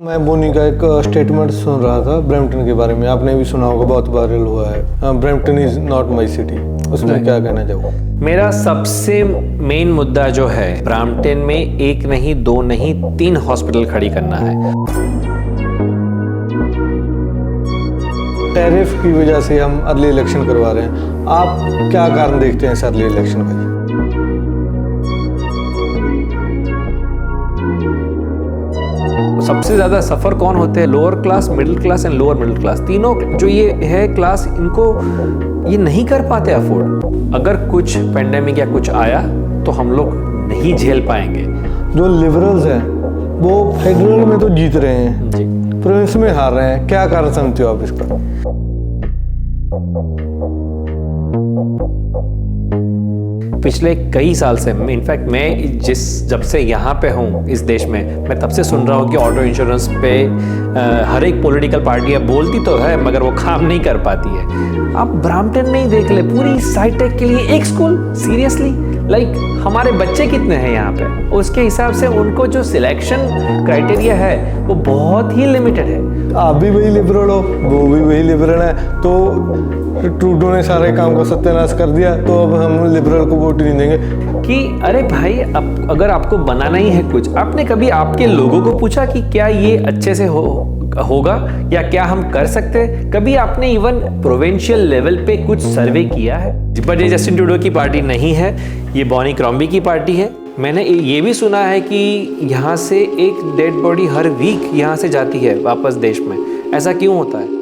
मैं बोनी का एक स्टेटमेंट सुन रहा था ब्रैम्पटन के बारे में। आपने भी सुना होगा, बहुत वायरल हुआ है, Brampton is not my city. उसमें क्या कहना चाहूँगा? मेरा सबसे मेन मुद्दा जो है, ब्रैम्पटन में एक नहीं, दो नहीं, 3 हॉस्पिटल खड़ी करना है। टैरिफ की वजह से हम अर्ली इलेक्शन करवा रहे हैं। आप क्या कारण देखते हैं इस अर्ली इलेक्शन का? सबसे ज़्यादा सफ़र कौन होते हैं? Lower class, middle class and lower middle class. तीनों जो ये है क्लास, इनको ये नहीं कर पाते अफोर्ड। अगर कुछ पेंडेमिक या कुछ आया तो हम लोग नहीं झेल पाएंगे। जो लिबरल्स हैं वो फेडरल में तो जीत रहे हैं जी, प्रोविंस में हार रहे हैं। क्या कारण समझते हो आप इसका? पिछले कई साल से, इनफैक्ट मैं जब से यहाँ पे हूँ इस देश में, मैं तब से सुन रहा हूँ कि ऑटो इंश्योरेंस पे हर एक पॉलिटिकल पार्टी बोलती तो है मगर वो काम नहीं कर पाती है। आप ब्रैम्पटन में ही देख ले, पूरी साइटेक के लिए एक स्कूल। सीरियसली, लाइक हमारे बच्चे कितने हैं यहाँ पे, उसके हिसाब से उनको जो सिलेक्शन क्राइटेरिया है वो बहुत ही लिमिटेड है। आप भी वही लिबरल हो, वो भी वही लिबरल है, तो ट्रूडो ने सारे काम को सत्यानाश कर दिया, तो अब हम लिबरल को वोट नहीं देंगे। कि अरे भाई, अब अगर आपको बनाना ही है कुछ, आपने कभी आपके लोगों को पूछा कि क्या ये अच्छे से होगा या क्या हम कर सकते हैं? कभी आपने इवन प्रोविंशियल लेवल पे कुछ सर्वे किया है? बट ये जस्टिन ट्रूडो की पार्टी नहीं है, ये बॉनी क्रॉम्बी की पार्टी है। मैंने ये भी सुना है कि यहाँ से एक डेड बॉडी हर वीक यहाँ से जाती है वापस देश में। ऐसा क्यों होता है?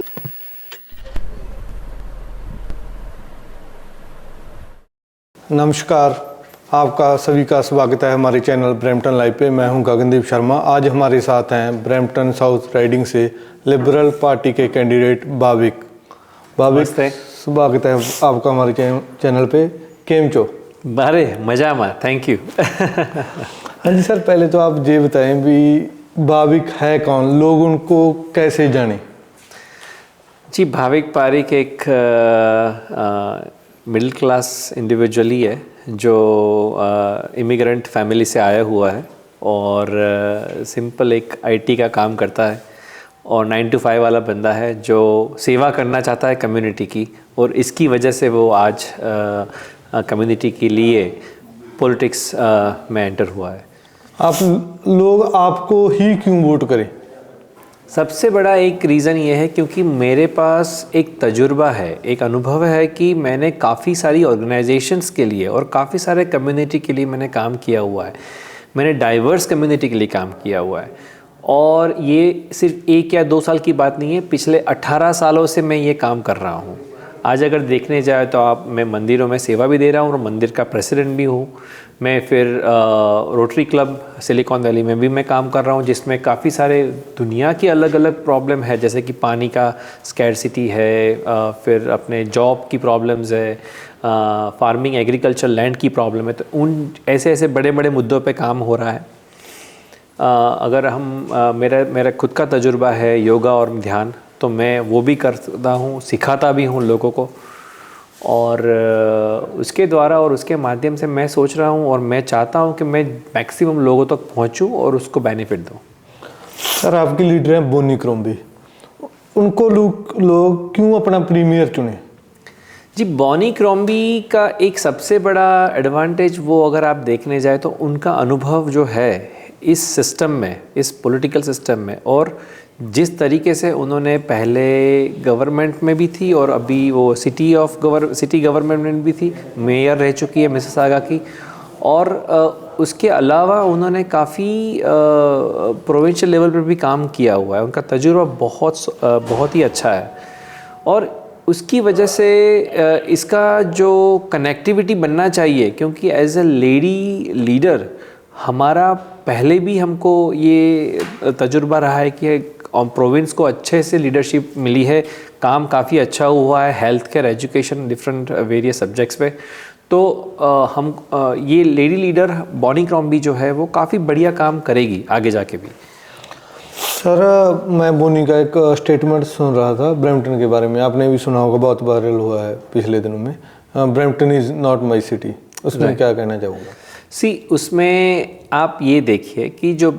नमस्कार, आपका सभी का स्वागत है हमारे चैनल ब्रैम्पटन लाइव पे। मैं हूं गगनदीप शर्मा। आज हमारे साथ हैं ब्रैम्पटन साउथ राइडिंग से लिबरल पार्टी के कैंडिडेट भाविक। स्वागत है आपका हमारे चैनल पे। केम चो? बारे मजा में, थैंक यू। हाँ जी सर, पहले तो आप ये बताएं भी भाविक है कौन, लोग उनको कैसे जाने? जी, भाविक पारिक एक मिडिल क्लास इंडिविजुअल ही है जो इमिग्रेंट फैमिली से आया हुआ है और सिंपल एक आईटी का काम करता है और 9 to 5 वाला बंदा है जो सेवा करना चाहता है कम्युनिटी की, और इसकी वजह से वो आज कम्युनिटी के लिए पॉलिटिक्स में एंटर हुआ है। आप लोग आपको ही क्यों वोट करें? सबसे बड़ा एक रीज़न ये है क्योंकि मेरे पास एक तजुर्बा है, एक अनुभव है कि मैंने काफ़ी सारी ऑर्गेनाइजेशंस के लिए और काफ़ी सारे कम्युनिटी के लिए मैंने काम किया हुआ है। मैंने डाइवर्स कम्युनिटी के लिए काम किया हुआ है, और ये सिर्फ 1 या 2 साल की बात नहीं है, पिछले 18 सालों से मैं ये काम कर रहा हूँ। आज अगर देखने जाए तो मैं मंदिरों में सेवा भी दे रहा हूँ और मंदिर का प्रेसिडेंट भी हूँ। मैं फिर रोटरी क्लब सिलिकॉन वैली में भी मैं काम कर रहा हूँ, जिसमें काफ़ी सारे दुनिया की अलग अलग प्रॉब्लम है, जैसे कि पानी का स्कैरसिटी है, फिर अपने जॉब की प्रॉब्लम्स है, फार्मिंग एग्रीकल्चर लैंड की प्रॉब्लम है। तो उन ऐसे बड़े बड़े मुद्दों पे काम हो रहा है। अगर हम मेरा खुद का तजुर्बा है योगा और ध्यान, तो मैं वो भी करता हूँ, सिखाता भी हूँ लोगों को, और उसके द्वारा और उसके माध्यम से मैं सोच रहा हूँ और मैं चाहता हूँ कि मैं मैक्सिमम लोगों तक पहुँचूँ और उसको बेनिफिट दूँ। सर, आपके लीडर हैं बोनी क्रॉम्बी, उनको लोग क्यों अपना प्रीमियर चुने? जी, बॉनी क्रॉम्बी का एक सबसे बड़ा एडवांटेज वो अगर आप देखने जाए तो उनका अनुभव जो है इस सिस्टम में, इस पॉलिटिकल सिस्टम में, और जिस तरीके से उन्होंने पहले गवर्नमेंट में भी थी और अभी वो सिटी गवर्नमेंट में भी थी, मेयर रह चुकी है मिसिसागा की, और उसके अलावा उन्होंने काफ़ी प्रोविंशियल लेवल पर भी काम किया हुआ है। उनका तजुर्बा बहुत ही अच्छा है, और उसकी वजह से इसका जो कनेक्टिविटी बनना चाहिए, क्योंकि एज ए लेडी लीडर हमारा पहले भी हमको ये तजुर्बा रहा है कि प्रोविंस को अच्छे से लीडरशिप मिली है, काम काफ़ी अच्छा हुआ है, health care, education, different various subjects पे। तो ये लेडी लीडर बॉनी क्रॉम्बी जो है वो काफ़ी बढ़िया काम करेगी आगे जाके भी। सर, मैं बोनी का एक स्टेटमेंट सुन रहा था ब्रैम्पटन के बारे में। आपने भी सुना होगा, बहुत वायरल हुआ है पिछले दिनों में, Brampton is not my city. उसमें क्या कहना चाहूँगा? उसमें आप ये देखिए कि जो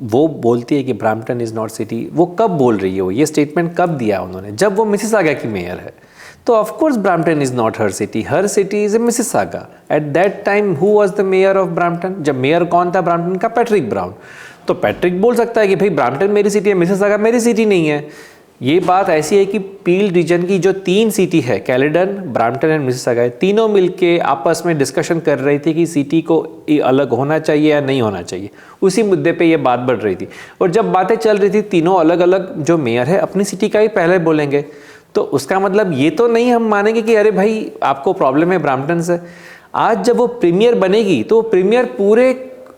वो बोलती है कि ब्रैम्पटन इज़ नॉट सिटी, वो कब बोल रही है, वो ये स्टेटमेंट कब दिया उन्होंने, जब वो मिसिसागा की मेयर है। तो of course Brampton is not her city is a Mississauga. At that time who was the mayor of Brampton? जब मेयर कौन था ब्रैम्पटन का? Patrick brown. तो पैट्रिक बोल सकता है कि भाई ब्रैम्पटन मेरी सिटी है, मिसिसागा मेरी सिटी नहीं है। ये बात ऐसी है कि पील रीजन की जो 3 सिटी है, कैलेडन, ब्रैम्पटन एंड मिसिसागा, तीनों मिलके आपस में डिस्कशन कर रही थी कि सिटी को अलग होना चाहिए या नहीं होना चाहिए। उसी मुद्दे पे ये बात बढ़ रही थी। और जब बातें चल रही थी, तीनों अलग अलग जो मेयर है अपनी सिटी का ही पहले बोलेंगे, तो उसका मतलब ये तो नहीं हम मानेंगे कि अरे भाई आपको प्रॉब्लम है ब्रैम्पटन से। आज जब वो प्रीमियर बनेगी तो प्रीमियर पूरे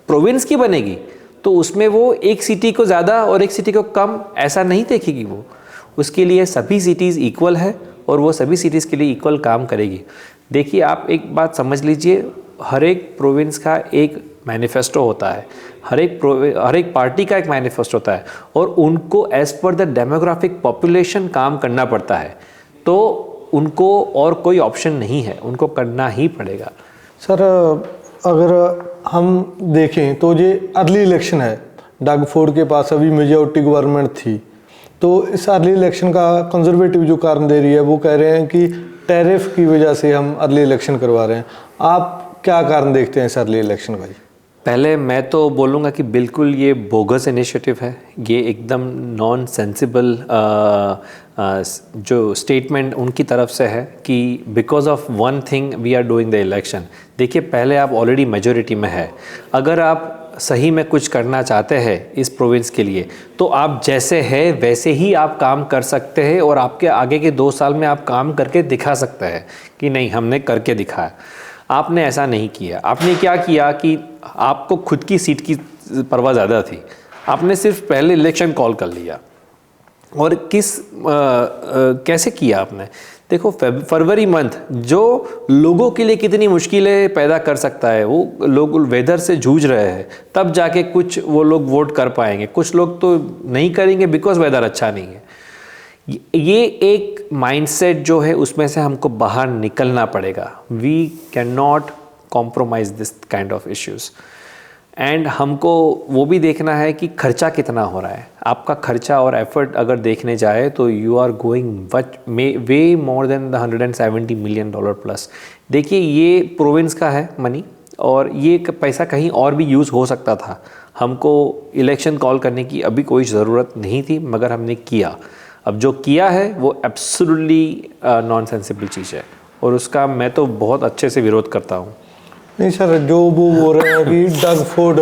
प्रोविंस की बनेगी, तो उसमें वो एक सिटी को ज़्यादा और एक सिटी को कम ऐसा नहीं देखेगी। वो उसके लिए सभी सिटीज़ इक्वल है और वो सभी सिटीज़ के लिए इक्वल काम करेगी। देखिए, आप एक बात समझ लीजिए, हर एक प्रोविंस का एक मैनिफेस्टो होता है, हर एक पार्टी का एक मैनिफेस्टो होता है, और उनको as per the demographic population काम करना पड़ता है। तो उनको और कोई ऑप्शन नहीं है, उनको करना ही पड़ेगा। सर, अगर हम देखें तो ये अर्ली इलेक्शन है, डग फोर्ड के पास अभी मेजॉरिटी गवर्नमेंट थी, तो इस अर्ली इलेक्शन का कंजर्वेटिव जो कारण दे रही है वो कह रहे हैं कि टैरिफ की वजह से हम अर्ली इलेक्शन करवा रहे हैं। आप क्या कारण देखते हैं इस अर्ली इलेक्शन का? पहले मैं तो बोलूँगा कि बिल्कुल ये बोगस इनिशिएटिव है, ये एकदम नॉन सेंसिबल जो स्टेटमेंट उनकी तरफ से है कि because of one thing we are doing the election. देखिए, पहले आप ऑलरेडी मेजॉरिटी में है, अगर आप सही में कुछ करना चाहते हैं इस प्रोविंस के लिए तो आप जैसे है वैसे ही आप काम कर सकते हैं, और आपके आगे के 2 साल में आप काम करके दिखा सकते हैं कि नहीं हमने करके दिखाया। आपने ऐसा नहीं किया। आपने क्या किया कि आपको खुद की सीट की परवाह ज़्यादा थी, आपने सिर्फ पहले इलेक्शन कॉल कर लिया। और कैसे किया आपने? देखो, फरवरी मंथ जो लोगों के लिए कितनी मुश्किलें पैदा कर सकता है, वो लोग वेदर से जूझ रहे हैं, तब जाके कुछ वो लोग वोट कर पाएंगे, कुछ लोग तो नहीं करेंगे बिकॉज वेदर अच्छा नहीं है। ये एक माइंडसेट जो है उसमें से हमको बाहर निकलना पड़ेगा। We cannot compromise this kind of issues. And हमको वो भी देखना है कि खर्चा कितना हो रहा है। आपका खर्चा और एफर्ट अगर देखने जाए तो you are going way more than the $170 million plus. देखिए, ये प्रोविंस का है मनी, और ये पैसा कहीं और भी यूज़ हो सकता था। हमको इलेक्शन कॉल करने की अभी कोई ज़रूरत नहीं थी, मगर हमने किया। अब जो किया है वो एब्सोल्युटली नॉन सेंसिबल चीज़ है, और उसका मैं तो बहुत अच्छे से विरोध करता हूँ। नहीं सर, जो वो बोल रहे हैं कि डग फोर्ड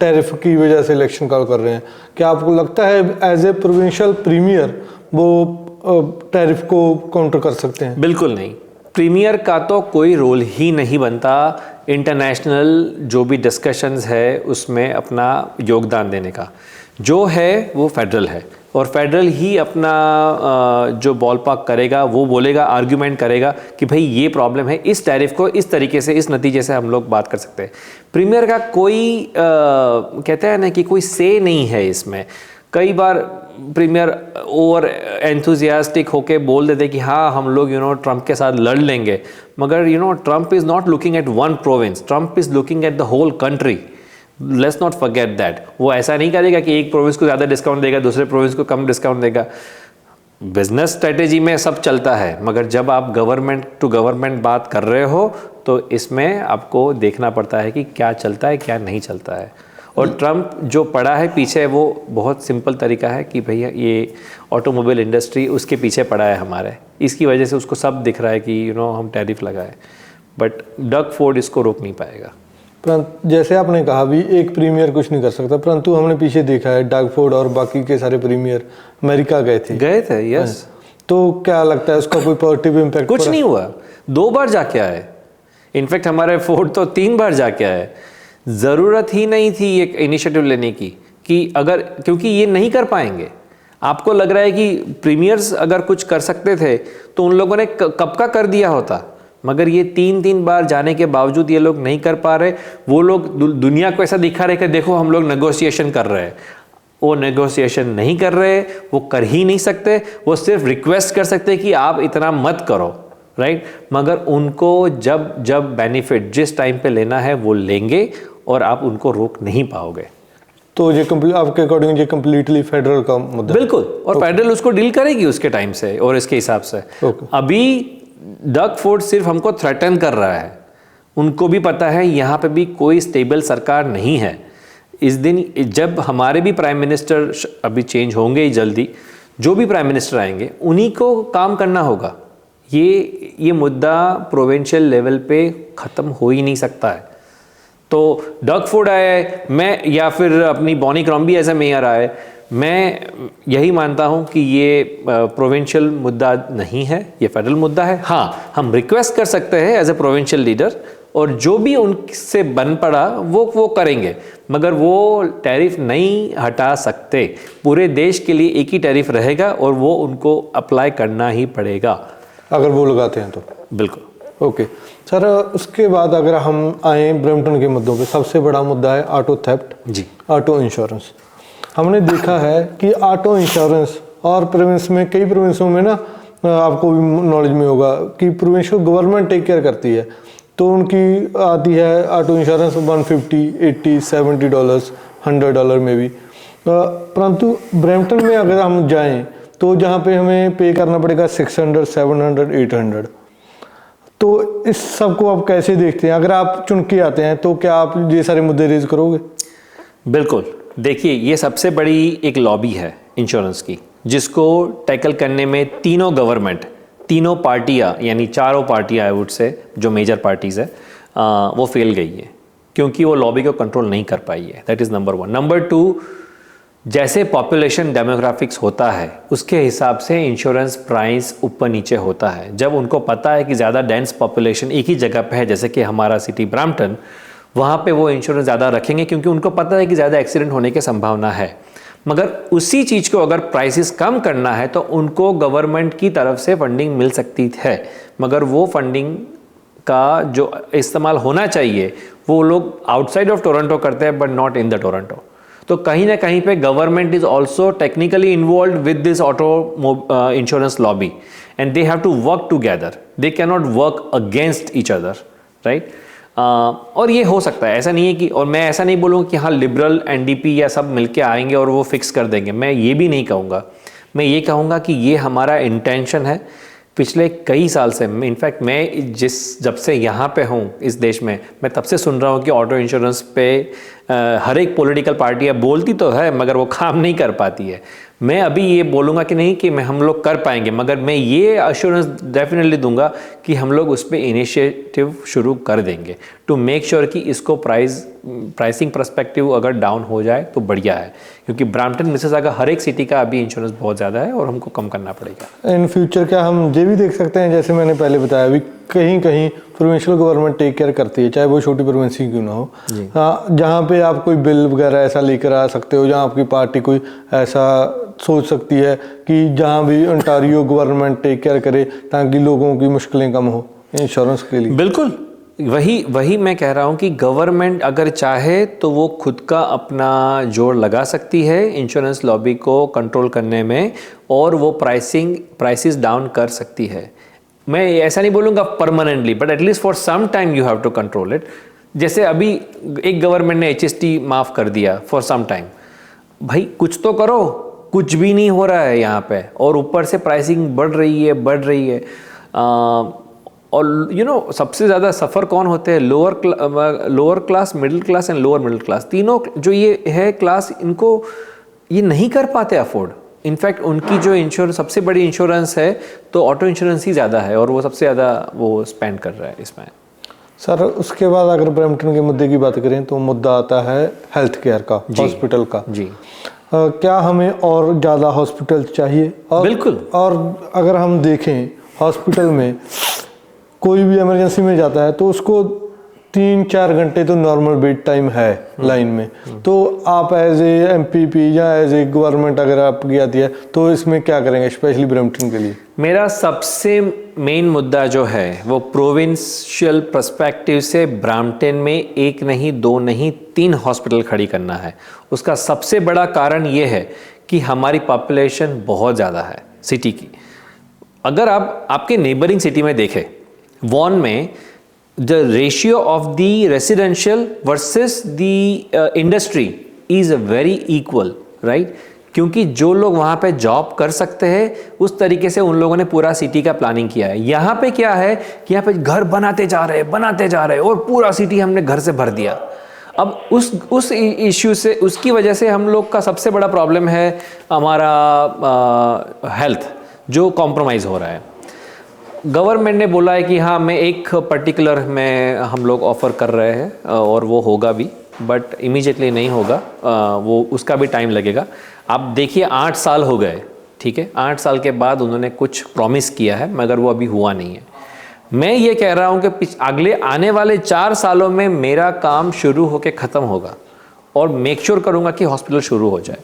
टैरिफ की वजह से इलेक्शन कॉल कर रहे हैं, क्या आपको लगता है एज ए प्रोविंशियल प्रीमियर वो टैरिफ को काउंटर कर सकते हैं? बिल्कुल नहीं। प्रीमियर का तो कोई रोल ही नहीं बनता इंटरनेशनल जो भी डिस्कशंस है उसमें अपना योगदान देने का। जो है वो फेडरल है, और फेडरल ही अपना जो बॉल पार्क करेगा, वो बोलेगा, आर्ग्यूमेंट करेगा कि भाई ये प्रॉब्लम है, इस टैरिफ को इस तरीके से, इस नतीजे से हम लोग बात कर सकते हैं। प्रीमियर का कोई कहते हैं ना कि कोई से नहीं है इसमें। कई बार प्रीमियर ओवर एंथुजियास्टिक होके बोल देते कि हाँ हम लोग ट्रंप के साथ लड़ लेंगे, मगर Trump is not looking at one province, Trump is looking at the whole country. Let's not forget that. वो ऐसा नहीं करेगा कि एक प्रोविंस को ज़्यादा डिस्काउंट देगा, दूसरे प्रोविंस को कम डिस्काउंट देगा। बिजनेस स्ट्रेटेजी में सब चलता है, मगर जब आप गवर्नमेंट टू गवर्नमेंट बात कर रहे हो तो इसमें आपको देखना पड़ता है कि क्या चलता है क्या नहीं चलता है। और ट्रंप जो पड़ा है पीछे, वो बहुत सिंपल तरीका है कि भैया ये ऑटोमोबाइल इंडस्ट्री उसके पीछे पड़ा है हमारे, इसकी वजह से उसको सब दिख रहा है कि हम टैरिफ लगाए, बट डग फोर्ड इसको रोक नहीं पाएगा। परंतु जैसे आपने कहा भी एक प्रीमियर कुछ नहीं कर सकता, परंतु हमने पीछे देखा है डग फोर्ड और बाकी के सारे प्रीमियर अमेरिका गए थे। यस। तो क्या लगता है उसका कोई पॉजिटिव इम्पैक्ट? कुछ नहीं हुआ, 2 बार जाके आए। इनफैक्ट हमारे फोर्ड तो 3 बार जाके आए। ज़रूरत ही नहीं थी एक इनिशिएटिव लेने की कि अगर, क्योंकि ये नहीं कर पाएंगे। आपको लग रहा है कि प्रीमियर्स अगर कुछ कर सकते थे तो उन लोगों ने कब का कर दिया होता, मगर ये 3 बार जाने के बावजूद ये लोग नहीं कर पा रहे। वो लोग दुनिया को ऐसा दिखा रहे कि देखो हम लोग नेगोशिएशन कर रहे हैं। वो नेगोशिएशन नहीं कर रहे, वो कर ही नहीं सकते। वो सिर्फ रिक्वेस्ट कर सकते कि आप इतना मत करो, राइट। मगर उनको जब बेनिफिट जिस टाइम पे लेना है वो लेंगे, और आप उनको रोक नहीं पाओगे। तो ये आपके अकॉर्डिंग ये कम्प्लीटली फेडरल का मुद्दा है? बिल्कुल, और फेडरल उसको डील करेगी उसके टाइम से और इसके हिसाब से। अभी डग फोर्ड सिर्फ हमको थ्रेटन कर रहा है, उनको भी पता है यहाँ पे भी कोई स्टेबल सरकार नहीं है। इस दिन जब हमारे भी प्राइम मिनिस्टर अभी चेंज होंगे ही जल्दी, जो भी प्राइम मिनिस्टर आएंगे उन्हीं को काम करना होगा। ये मुद्दा प्रोविंशियल लेवल पे ख़त्म हो ही नहीं सकता है। तो डग फोर्ड आया है, मैं या फिर अपनी बॉनी क्रॉम्बी एज ए मेयर आए, मैं यही मानता हूं कि ये प्रोविंशियल मुद्दा नहीं है, ये फेडरल मुद्दा है। हाँ, हम रिक्वेस्ट कर सकते हैं एज ए प्रोविंशियल लीडर, और जो भी उनसे बन पड़ा वो करेंगे, मगर वो टैरिफ नहीं हटा सकते। पूरे देश के लिए एक ही टैरिफ रहेगा और वो उनको अप्लाई करना ही पड़ेगा अगर वो लगाते हैं तो। बिल्कुल। ओके सर, उसके बाद अगर हम आए ब्रैम्पटन के मुद्दों पे, सबसे बड़ा मुद्दा है ऑटो थेफ्ट जी, ऑटो इंश्योरेंस। हमने देखा है कि ऑटो इंश्योरेंस और प्रोविंस में, कई प्रोविंसों में ना, आपको भी नॉलेज में होगा कि प्रोविंशियल गवर्नमेंट टेक केयर करती है, तो उनकी आती है ऑटो इंश्योरेंस $150, $80, $70, $100 में भी। परंतु ब्रैम्पटन में अगर हम जाएं तो जहाँ पे हमें पे करना पड़ेगा $600, $700, $800। तो इस सब को आप कैसे देखते हैं? अगर आप चुन के आते हैं तो क्या आप ये सारे मुद्दे रेज करोगे? बिल्कुल। देखिए, ये सबसे बड़ी एक लॉबी है इंश्योरेंस की, जिसको टैकल करने में तीनों गवर्नमेंट, तीनों पार्टियां, यानी चारों पार्टियां आई वुड से, जो मेजर पार्टीज़ है, वो फेल गई है क्योंकि वो लॉबी को कंट्रोल नहीं कर पाई है। That is number 1। नंबर 2, जैसे पॉपुलेशन डेमोग्राफिक्स होता है उसके हिसाब से इंश्योरेंस प्राइस ऊपर नीचे होता है। जब उनको पता है कि ज़्यादा डेंस पॉपुलेशन एक ही जगह पे है, जैसे कि हमारा सिटी ब्रैम्पटन, वहाँ पे वो इंश्योरेंस ज़्यादा रखेंगे क्योंकि उनको पता है कि ज़्यादा एक्सीडेंट होने की संभावना है। मगर उसी चीज़ को अगर प्राइसेस कम करना है तो उनको गवर्नमेंट की तरफ से फंडिंग मिल सकती है, मगर वो फंडिंग का जो इस्तेमाल होना चाहिए वो लोग आउटसाइड ऑफ टोरंटो करते हैं, but not in the Toronto. तो कहीं ना कहीं पे government is also technically involve with this auto insurance lobby, and they have to work together, they can not work against each other, right. और ये हो सकता है, ऐसा नहीं है कि, और मैं ऐसा नहीं बोलूँगा कि हाँ लिबरल एनडीपी या सब मिलके आएंगे और वो फिक्स कर देंगे, मैं ये भी नहीं कहूँगा। मैं ये कहूँगा कि ये हमारा इंटेंशन है पिछले कई साल से। इनफैक्ट मैं जब से यहाँ पे हूँ इस देश में, मैं तब से सुन रहा हूँ कि ऑटो इंश्योरेंस पे हर एक पॉलिटिकल पार्टियाँ बोलती तो है मगर वो काम नहीं कर पाती है। मैं अभी ये बोलूँगा कि नहीं कि हम लोग कर पाएंगे, मगर मैं ये अश्योरेंस डेफिनेटली दूंगा कि हम लोग उस पर इनिशिएटिव शुरू कर देंगे टू मेक श्योर कि इसको प्राइसिंग पर्सपेक्टिव अगर डाउन हो जाए तो बढ़िया है, क्योंकि ब्रैम्पटन मिसेसागा हर एक सिटी का अभी इंश्योरेंस बहुत ज़्यादा है और हमको कम करना पड़ेगा। इन फ्यूचर क्या हम ये भी देख सकते हैं, जैसे मैंने पहले बताया, अभी कहीं कहीं प्रोविंशियल गवर्नमेंट टेक केयर करती है, चाहे वो छोटी प्रोविंस ही क्यों ना हो, जहाँ पे आप कोई बिल वगैरह ऐसा लेकर आ सकते हो, जहाँ आपकी पार्टी कोई ऐसा सोच सकती है कि जहाँ भी ओंटारियो गवर्नमेंट टेक केयर करे ताकि लोगों की मुश्किलें कम हो इंश्योरेंस के लिए। बिल्कुल, वही मैं कह रहा हूँ कि गवर्नमेंट अगर चाहे तो वो खुद का अपना जोर लगा सकती है इंश्योरेंस लॉबी को कंट्रोल करने में, और वो प्राइसेस डाउन कर सकती है। मैं ऐसा नहीं बोलूँगा permanently, but at least for some time you have to control it. जैसे अभी एक गवर्नमेंट ने HST माफ़ कर दिया फॉर सम टाइम, भाई कुछ तो करो, कुछ भी नहीं हो रहा है यहाँ पे, और ऊपर से प्राइसिंग बढ़ रही है। और सबसे ज़्यादा सफ़र कौन होते हैं? Lower class, middle class and lower middle class, तीनों जो ये है क्लास, इनको ये नहीं कर पाते अफोर्ड। इनफैक्ट उनकी जो इंश्योरेंस, सबसे बड़ी इंश्योरेंस है तो ऑटो इंश्योरेंस ही ज़्यादा है, और वो सबसे ज़्यादा वो स्पेंड कर रहा है इसमें। सर, उसके बाद अगर ब्रैम्पटन के मुद्दे की बात करें तो मुद्दा आता है हेल्थ केयर का, हॉस्पिटल का। जी, क्या हमें और ज़्यादा हॉस्पिटल चाहिए? बिल्कुल। और अगर हम देखें हॉस्पिटल में कोई भी इमरजेंसी में जाता है तो उसको 3-4 घंटे तो नॉर्मल वेट टाइम है लाइन में। तो आप एज ए MPP या एज ए गवर्नमेंट अगर आपकी आती है तो इसमें क्या करेंगे स्पेशली ब्रैम्पटन के लिए? मेरा सबसे मेन मुद्दा जो है वो प्रोविंशियल पर्सपेक्टिव से ब्रैम्पटन में 1 नहीं 2 नहीं 3 हॉस्पिटल खड़ी करना है। उसका सबसे बड़ा कारण ये है कि हमारी पॉपुलेशन बहुत ज़्यादा है सिटी की। अगर आप आपके नेबरिंग सिटी में देखें, वॉन में the ratio of the residential versus the industry is very equal, right? क्योंकि जो लोग वहाँ पे जॉब कर सकते हैं उस तरीके से उन लोगों ने पूरा सिटी का प्लानिंग किया है। यहाँ पे क्या है कि यहाँ पे घर बनाते जा रहे और पूरा सिटी हमने घर से भर दिया। अब उस इश्यू से, उसकी वजह से हम लोग का सबसे बड़ा प्रॉब्लम है हमारा हेल्थ जो कॉम्प्रोमाइज़ हो रहा है। गवर्नमेंट ने बोला है कि हाँ मैं एक पर्टिकुलर में हम लोग ऑफ़र कर रहे हैं और वो होगा भी, बट इमीडिएटली नहीं होगा, वो उसका भी टाइम लगेगा। आप देखिए 8 साल हो गए, ठीक है, 8 साल के बाद उन्होंने कुछ प्रॉमिस किया है मगर वो अभी हुआ नहीं है। मैं ये कह रहा हूँ कि अगले आने वाले 4 सालों में मेरा काम शुरू होकर ख़त्म होगा और मेक श्योर करूँगा कि हॉस्पिटल शुरू हो जाए।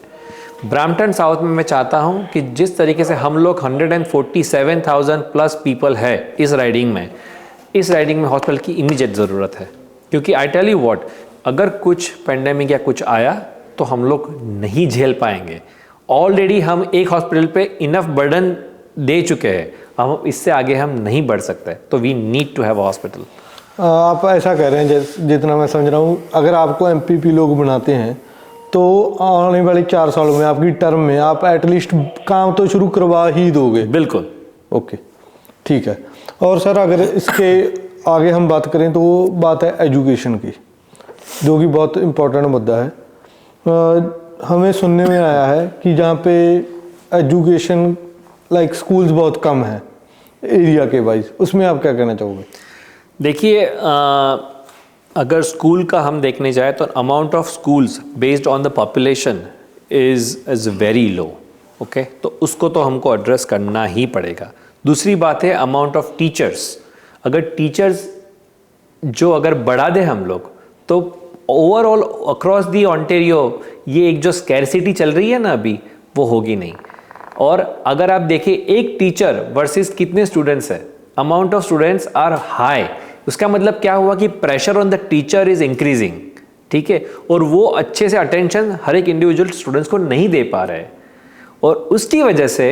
ब्रैम्पटन साउथ में मैं चाहता हूँ कि जिस तरीके से हम लोग 147,000 प्लस पीपल है इस राइडिंग में हॉस्पिटल की इमीडिएट ज़रूरत है। क्योंकि आई टेल यू व्हाट, अगर कुछ पेंडेमिक या कुछ आया तो हम लोग नहीं झेल पाएंगे। ऑलरेडी हम एक हॉस्पिटल पे इनफ बर्डन दे चुके हैं, हम इससे आगे हम नहीं बढ़ सकते, तो we need to have a hospital. आप ऐसा कह रहे हैं, जितना मैं समझ रहा हूँ, अगर आपको एमपीपी लोग बनाते हैं तो आने वाले 4 सालों में आपकी टर्म में आप एटलीस्ट काम तो शुरू करवा ही दोगे। बिल्कुल। ओके, ठीक है। और सर अगर इसके आगे हम बात करें तो वो बात है एजुकेशन की, जो कि बहुत इम्पोर्टेंट मुद्दा है। हमें सुनने में आया है कि जहाँ पे एजुकेशन लाइक स्कूल्स बहुत कम है एरिया के वाइज, उसमें आप क्या कहना चाहोगे? देखिए, अगर स्कूल का हम देखने जाए तो amount of schools based on the population is very low, okay, तो उसको तो हमको एड्रेस करना ही पड़ेगा। दूसरी बात है अमाउंट ऑफ टीचर्स। अगर टीचर्स जो अगर बढ़ा दे हम लोग तो ओवरऑल अक्रॉस दी ऑन्टेरियो ये एक जो स्कैरसिटी चल रही है ना अभी, वो होगी नहीं। और अगर आप देखें एक टीचर वर्सेस कितने स्टूडेंट्स है, amount of students are high, उसका मतलब क्या हुआ कि pressure on the teacher is increasing, ठीक है, और वो अच्छे से अटेंशन हर एक इंडिविजुअल स्टूडेंट्स को नहीं दे पा रहे हैं और उसकी वजह से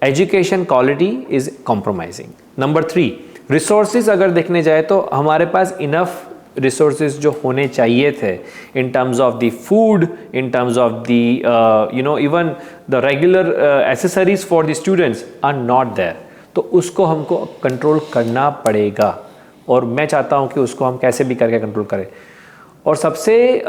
education quality is compromising. Number 3, resources अगर देखने जाए तो हमारे पास इनफ रिसोर्सेज जो होने चाहिए थे in terms of the food, in terms of the even the regular accessories for the students are not there, तो उसको हमको कंट्रोल करना पड़ेगा और मैं चाहता हूं कि उसको हम कैसे भी करके कंट्रोल करें। और सबसे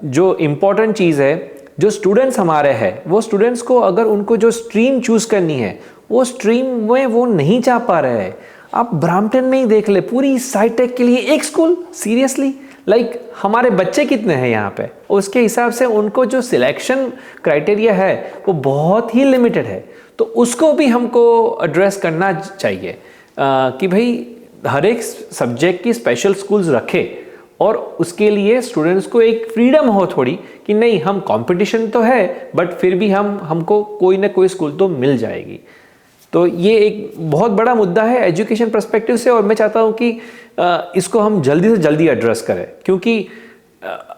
जो इम्पोर्टेंट चीज़ है, जो स्टूडेंट्स हमारे हैं वो स्टूडेंट्स को अगर उनको जो स्ट्रीम चूज़ करनी है वो स्ट्रीम में वो नहीं जा पा रहे हैं। आप ब्रैम्पटन में ही देख ले, पूरी साइटेक के लिए एक स्कूल, सीरियसली, लाइक हमारे बच्चे कितने हैं यहाँ पे, उसके हिसाब से उनको जो सिलेक्शन क्राइटेरिया है वो बहुत ही लिमिटेड है, तो उसको भी हमको एड्रेस करना चाहिए कि भाई हर एक सब्जेक्ट की स्पेशल स्कूल्स रखे और उसके लिए स्टूडेंट्स को एक फ्रीडम हो थोड़ी कि नहीं, हम कंपटीशन तो है बट फिर भी हमको कोई ना कोई स्कूल तो मिल जाएगी। तो ये एक बहुत बड़ा मुद्दा है एजुकेशन पर्सपेक्टिव से और मैं चाहता हूँ कि इसको हम जल्दी से जल्दी एड्रेस करें, क्योंकि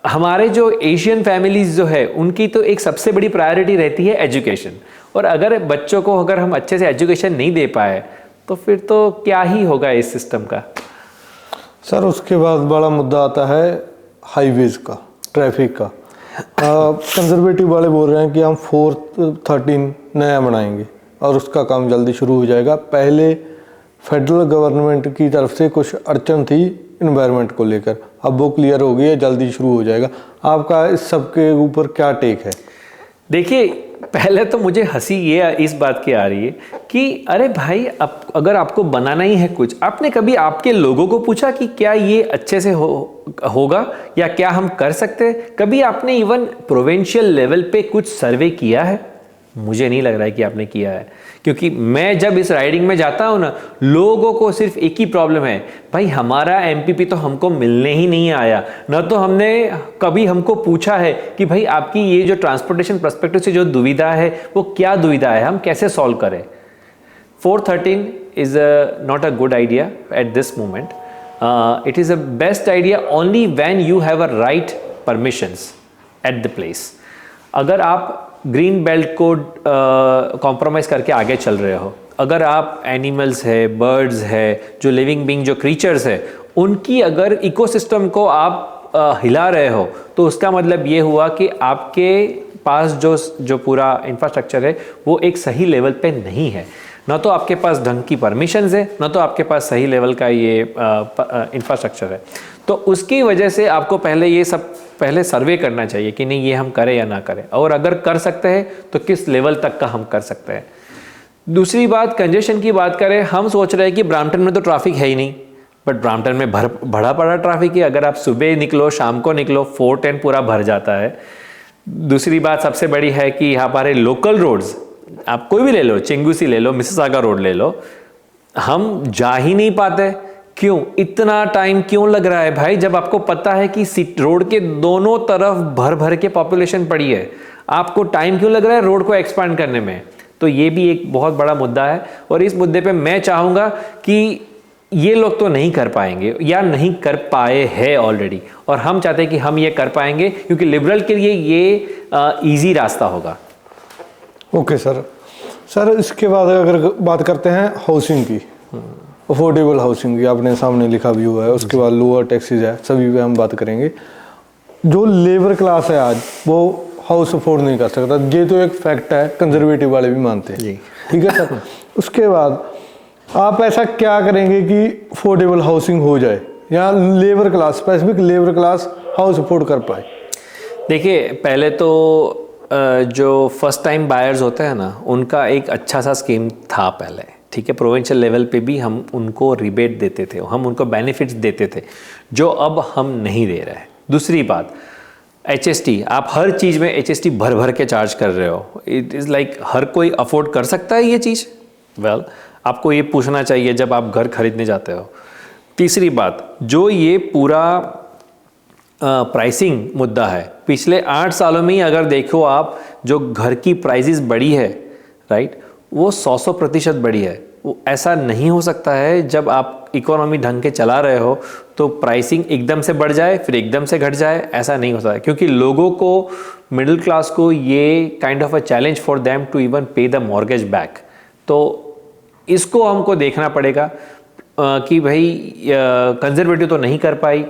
हमारे जो एशियन फैमिलीज जो है उनकी तो एक सबसे बड़ी प्रायोरिटी रहती है एजुकेशन, और अगर बच्चों को अगर हम अच्छे से एजुकेशन नहीं दे पाए तो फिर तो क्या ही होगा इस सिस्टम का। सर उसके बाद बड़ा मुद्दा आता है हाईवेज का, ट्रैफिक का। कंजर्वेटिव वाले बोल रहे हैं कि हम 413 नया बनाएंगे और उसका काम जल्दी शुरू हो जाएगा। पहले फेडरल गवर्नमेंट की तरफ से कुछ अड़चन थी इन्वायरमेंट को लेकर, अब वो क्लियर हो गई है, जल्दी शुरू हो जाएगा। आपका इस सब के ऊपर क्या टेक है? देखिए, पहले तो मुझे हंसी ये इस बात की आ रही है कि अरे भाई, अगर आपको बनाना ही है कुछ, आपने कभी आपके लोगों को पूछा कि क्या ये अच्छे से होगा या क्या हम कर सकते हैं? कभी आपने इवन प्रोविंशियल लेवल पे कुछ सर्वे किया है? मुझे नहीं लग रहा है कि आपने किया है, क्योंकि मैं जब इस राइडिंग में जाता हूँ ना, लोगों को सिर्फ एक ही प्रॉब्लम है, भाई हमारा एमपीपी तो हमको मिलने ही नहीं आया, न तो हमने कभी हमको पूछा है कि भाई आपकी ये जो ट्रांसपोर्टेशन पर्सपेक्टिव से जो दुविधा है वो क्या दुविधा है, हम कैसे सॉल्व करें। 413 is not a good idea at this moment. It is a best idea only when you have a right permissions at the place. अगर आप ग्रीन बेल्ट को कॉम्प्रोमाइज़ करके आगे चल रहे हो, अगर आप एनिमल्स है, बर्ड्स है, जो लिविंग बीइंग, जो क्रीचर्स है, उनकी अगर इकोसिस्टम को आप हिला रहे हो, तो उसका मतलब ये हुआ कि आपके पास जो पूरा इंफ्रास्ट्रक्चर है वो एक सही लेवल पे नहीं है। ना तो आपके पास ढंग की परमिशंस है, ना तो आपके पास सही लेवल का ये इंफ्रास्ट्रक्चर है। तो उसकी वजह से आपको पहले सर्वे करना चाहिए कि नहीं, ये हम करें या ना करें, और अगर कर सकते हैं तो किस लेवल तक का हम कर सकते हैं। दूसरी बात, कंजेशन की बात करें, हम सोच रहे हैं कि ब्रैम्पटन में तो ट्रैफिक है ही नहीं, बट ब्रैम्पटन में भरा पड़ा ट्रैफिक है। अगर आप सुबह निकलो, शाम को निकलो, 410 पूरा भर जाता है। दूसरी बात सबसे बड़ी है कि यहाँ पर लोकल रोड्स, आप कोई भी ले लो, चिंगूसी ले लो, मिसिसागा रोड ले लो, हम जा ही नहीं पाते। क्यों इतना टाइम क्यों लग रहा है भाई? जब आपको पता है कि रोड के दोनों तरफ भर भर के पॉपुलेशन पड़ी है, आपको टाइम क्यों लग रहा है रोड को एक्सपांड करने में? तो ये भी एक बहुत बड़ा मुद्दा है, और इस मुद्दे पे मैं चाहूँगा कि ये लोग तो नहीं कर पाएंगे या नहीं कर पाए हैं ऑलरेडी, और हम चाहते हैं कि हम ये कर पाएंगे, क्योंकि लिबरल के लिए ये ईजी रास्ता होगा। ओके सर, इसके बाद अगर बात करते हैं हाउसिंग की, अफोर्डेबल हाउसिंग की, आपने सामने लिखा भी हुआ है, उसके बाद लोअर टैक्सेस है, सभी पे हम बात करेंगे। जो लेबर क्लास है आज, वो हाउस अफोर्ड नहीं कर सकता, ये तो एक फैक्ट है, कंजर्वेटिव वाले भी मानते हैं, ठीक है सर। उसके बाद आप ऐसा क्या करेंगे कि अफोर्डेबल हाउसिंग हो जाए, या labour class, specific labour class house afford कर पाए? देखिए, पहले तो जो फर्स्ट टाइम बायर्स होते हैं ना, उनका एक अच्छा सा स्कीम था पहले, ठीक है। प्रोविंशियल लेवल पे भी हम उनको रिबेट देते थे, हम उनको बेनिफिट्स देते थे, जो अब हम नहीं दे रहे हैं। दूसरी बात, HST, आप हर चीज़ में HST भर भर के चार्ज कर रहे हो। इट इज़ लाइक हर कोई अफोर्ड कर सकता है ये चीज़? वेल, आपको ये पूछना चाहिए जब आप घर खरीदने जाते हो। तीसरी बात, जो ये पूरा प्राइसिंग मुद्दा है, पिछले 8 सालों में ही अगर देखो आप, जो घर की प्राइसेस बढ़ी है, राइट, वो 100% बढ़ी है। वो ऐसा नहीं हो सकता है जब आप इकोनॉमी ढंग के चला रहे हो तो प्राइसिंग एकदम से बढ़ जाए फिर एकदम से घट जाए, ऐसा नहीं हो सकता, क्योंकि लोगों को, मिडिल क्लास को, ये kind of a challenge for them to even pay the mortgage back. तो इसको हमको देखना पड़ेगा कि भाई कंजर्वेटिव तो नहीं कर पाई,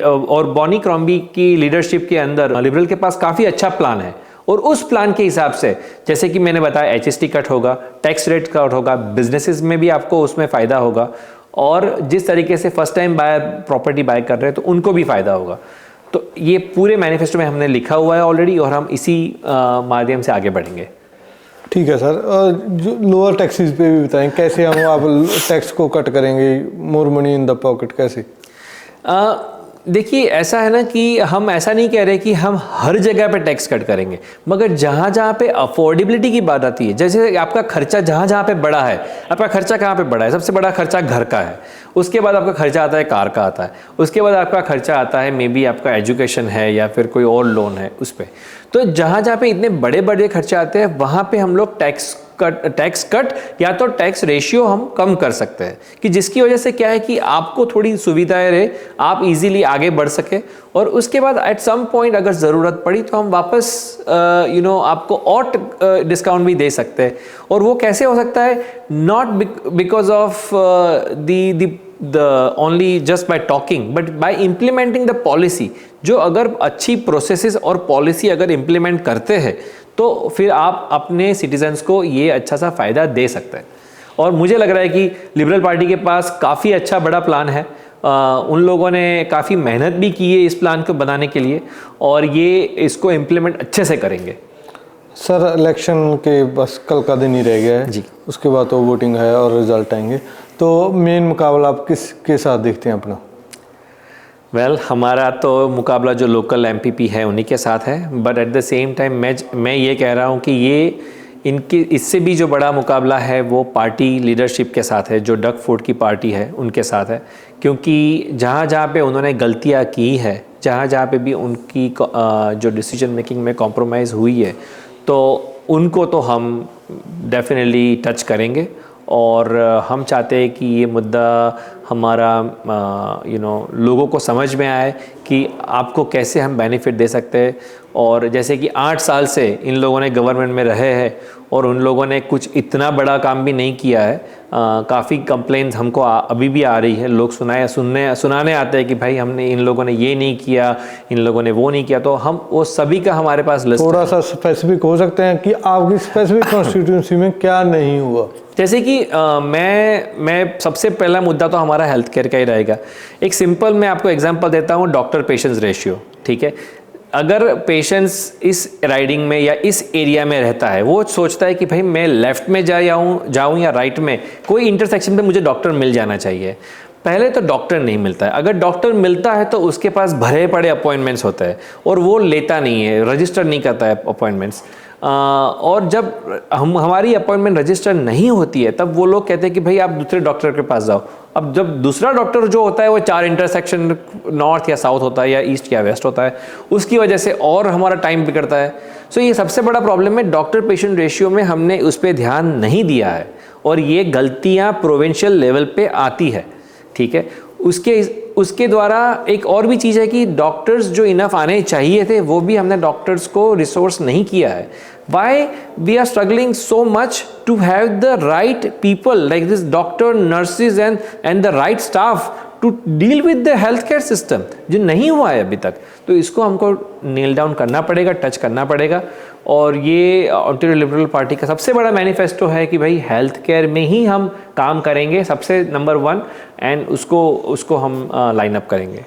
और बॉनी क्रॉम्बी की लीडरशिप के अंदर लिबरल के पास काफ़ी अच्छा प्लान है, और उस प्लान के हिसाब से, जैसे कि मैंने बताया, HST कट होगा, टैक्स रेट कट होगा, बिजनेसेस में भी आपको उसमें फ़ायदा होगा, और जिस तरीके से first time buyer property buy कर रहे हैं तो उनको भी फ़ायदा होगा। तो ये पूरे मैनिफेस्टो में हमने लिखा हुआ है ऑलरेडी, और हम इसी माध्यम से आगे बढ़ेंगे। ठीक है सर, जो लोअर टैक्सेस पे भी बताएं, कैसे हम आप टैक्स को कट करेंगे, more money in the pocket, कैसे? देखिए, ऐसा है ना कि हम ऐसा नहीं कह रहे कि हम हर जगह पे टैक्स कट करेंगे, मगर जहाँ जहाँ पे अफोर्डेबिलिटी की बात आती है, जैसे आपका खर्चा जहाँ जहाँ पे बड़ा है, आपका खर्चा कहाँ पे बड़ा है? सबसे बड़ा खर्चा घर का है, उसके बाद आपका खर्चा आता है कार का आता है, उसके बाद आपका खर्चा आता है मे बी आपका एजुकेशन है या फिर कोई और लोन है उस पर। तो जहाँ जहाँ पे इतने बड़े बड़े खर्चे आते हैं, वहाँ पे हम लोग टैक्स कट या तो टैक्स रेशियो हम कम कर सकते हैं, कि जिसकी वजह से क्या है कि आपको थोड़ी सुविधाएं रहे, आप इजीली आगे बढ़ सके, और उसके बाद एट सम पॉइंट अगर ज़रूरत पड़ी तो हम वापस आपको और डिस्काउंट भी दे सकते हैं। और वो कैसे हो सकता है? Not because of the only just by talking, but by implementing the policy। जो अगर अच्छी प्रोसेसेस और पॉलिसी अगर इम्प्लीमेंट करते हैं तो फिर आप अपने सिटीजन्स को ये अच्छा सा फ़ायदा दे सकते हैं। और मुझे लग रहा है कि लिबरल पार्टी के पास काफ़ी अच्छा बड़ा प्लान है, उन लोगों ने काफ़ी मेहनत भी की है इस प्लान को बनाने के लिए, और ये इसको इम्प्लीमेंट अच्छे से करेंगे। सर, इलेक्शन के बस कल का दिन ही रह गया है जी, उसके बाद तो वोटिंग है और रिजल्ट आएंगे, तो मेन मुकाबला आप किसके साथ देखते हैं अपना? वेल, हमारा तो मुकाबला जो लोकल MPP है उन्हीं के साथ है, but at the same time मैं ये कह रहा हूँ कि ये इनके इससे भी जो बड़ा मुकाबला है वो पार्टी लीडरशिप के साथ है, जो डग फूड की पार्टी है उनके साथ है, क्योंकि जहाँ जहाँ पे उन्होंने गलतियाँ की है, जहाँ जहाँ पे भी उनकी जो डिसीजन मेकिंग में कॉम्प्रोमाइज़ हुई है, तो उनको तो हम डेफिनेटली टच करेंगे। और हम चाहते हैं कि ये मुद्दा हमारा लोगों को समझ में आए कि आपको कैसे हम बेनिफिट दे सकते हैं, और जैसे कि 8 साल से इन लोगों ने गवर्नमेंट में रहे हैं और उन लोगों ने कुछ इतना बड़ा काम भी नहीं किया है। काफ़ी कंप्लेंट्स हमको अभी भी आ रही है, लोग सुनाने आते हैं कि भाई हमने इन लोगों ने ये नहीं किया, इन लोगों ने वो नहीं किया। तो हम वो सभी का हमारे पास लिस्ट थोड़ा सा स्पेसिफिक हो सकते हैं कि आपकी स्पेसिफिक कॉन्स्टिट्यूंसी में क्या नहीं हुआ? जैसे कि मैं सबसे पहला मुद्दा तो हमारा हेल्थ केयर का ही रहेगा। एक सिंपल मैं आपको एग्जांपल देता हूँ, डॉक्टर पेशेंट्स रेशियो। ठीक है, अगर पेशेंट्स इस राइडिंग में या इस एरिया में रहता है, वो सोचता है कि भाई मैं लेफ्ट में जाऊँ या राइट में, कोई इंटरसेक्शन पे मुझे डॉक्टर मिल जाना चाहिए। पहले तो डॉक्टर नहीं मिलता है, अगर डॉक्टर मिलता है तो उसके पास भरे पड़े अपॉइंटमेंट्स होते हैं और वो लेता नहीं है, रजिस्टर नहीं करता है अपॉइंटमेंट्स। और जब हमारी अपॉइंटमेंट रजिस्टर नहीं होती है तब वो लोग कहते हैं कि भाई आप दूसरे डॉक्टर के पास जाओ। अब जब दूसरा डॉक्टर जो होता है वो 4 इंटरसेक्शन नॉर्थ या साउथ होता है या ईस्ट या वेस्ट होता है, उसकी वजह से और हमारा टाइम बिगड़ता है। सो ये सबसे बड़ा प्रॉब्लम है, डॉक्टर पेशेंट रेशियो में हमने उस पर ध्यान नहीं दिया है और ये गलतियाँ प्रोविंशियल लेवल पे आती है। ठीक है, उसके द्वारा एक और भी चीज़ है कि डॉक्टर्स जो इनफ आने चाहिए थे वो भी हमने डॉक्टर्स को रिसोर्स नहीं किया है। Why we are struggling so much to have the right people like this doctor, nurses and the right staff to deal with the health care system, जो नहीं हुआ है अभी तक। तो इसको हमको नील डाउन करना पड़ेगा, टच करना पड़ेगा। और ये ओंटारियो लिबरल पार्टी का सबसे बड़ा मैनिफेस्टो है कि भाई हेल्थ केयर में ही हम काम करेंगे, सबसे नंबर 1, एंड उसको हम लाइन अप करेंगे।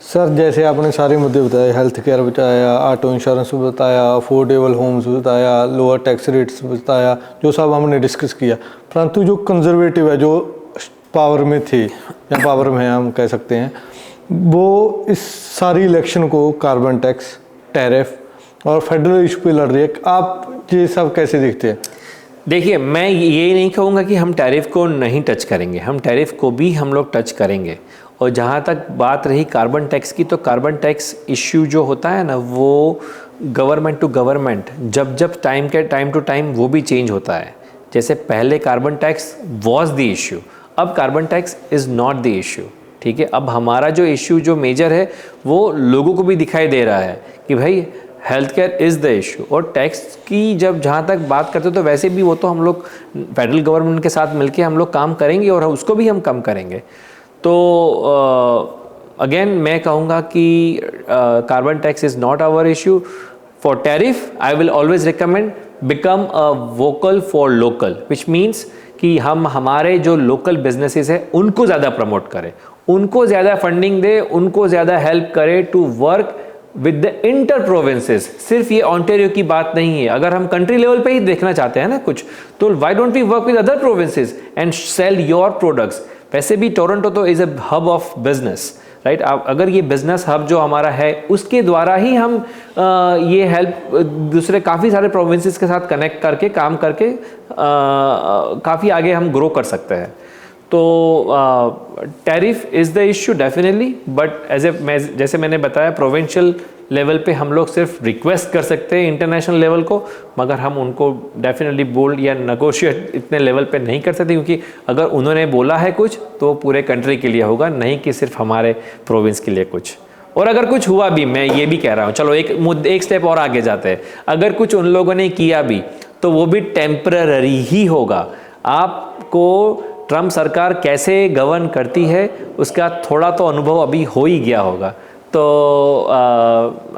सर, जैसे आपने सारे मुद्दे बताए, हेल्थ केयर बताया, ऑटो इंश्योरेंस बताया, अफोर्डेबल होम्स बताया, लोअर टैक्स रेट्स बताया, जो सब हमने डिस्कस किया। परंतु जो कंजर्वेटिव है, जो पावर में थे या पावर में हम कह सकते हैं, वो इस सारी इलेक्शन को कार्बन टैक्स, टैरिफ और फेडरल इशू पे लड़ रही है। आप ये सब कैसे देखते हैं? देखिए, मैं ये नहीं कहूँगा कि हम टैरिफ को नहीं टच करेंगे, हम टैरिफ को भी हम लोग टच करेंगे। और जहाँ तक बात रही कार्बन टैक्स की, तो कार्बन टैक्स इश्यू जो होता है ना, वो गवर्नमेंट टू गवर्नमेंट जब टाइम टू टाइम वो भी चेंज होता है। जैसे पहले carbon tax was the issue, अब carbon tax is not the issue. ठीक है, अब हमारा जो इश्यू जो मेजर है वो लोगों को भी दिखाई दे रहा है कि भाई health care is the issue. और टैक्स की जब जहाँ तक बात करते हो तो वैसे भी वो तो हम लोग फेडरल गवर्नमेंट के साथ मिलके हम लोग काम करेंगे और उसको भी हम कम करेंगे। तो अगेन मैं कहूँगा कि carbon tax is not our issue. For tariff I will always recommend become a vocal for local, which means कि हम हमारे जो लोकल बिजनेसेस हैं उनको ज़्यादा प्रमोट करें, उनको ज़्यादा फंडिंग दे, उनको ज़्यादा हेल्प करें to work with the inter provinces. सिर्फ ये ओंटारियो की बात नहीं है, अगर हम कंट्री लेवल पे ही देखना चाहते हैं ना कुछ, तो why don't we work with other provinces and sell your products. वैसे भी टोरंटो तो is a hub of business, right. अगर ये बिजनेस हब जो हमारा है उसके द्वारा ही हम ये हेल्प दूसरे काफ़ी सारे प्रोविंसेस के साथ कनेक्ट करके काम करके काफ़ी आगे हम ग्रो कर सकते हैं। तो tariff is the issue definitely, but जैसे मैंने बताया प्रोविंशियल लेवल पे हम लोग सिर्फ रिक्वेस्ट कर सकते हैं इंटरनेशनल लेवल को, मगर हम उनको डेफिनेटली बोल्ड या नेगोशिएट इतने लेवल पे नहीं कर सकते, क्योंकि अगर उन्होंने बोला है कुछ तो पूरे कंट्री के लिए होगा, नहीं कि सिर्फ हमारे प्रोविंस के लिए कुछ। और अगर कुछ हुआ भी, मैं ये भी कह रहा हूँ, चलो एक स्टेप और आगे जाते हैं, अगर कुछ उन लोगों ने किया भी तो वो भी टेम्पररी ही होगा। आपको ट्रम्प सरकार कैसे गवर्न करती है उसका थोड़ा तो अनुभव अभी हो ही गया होगा। तो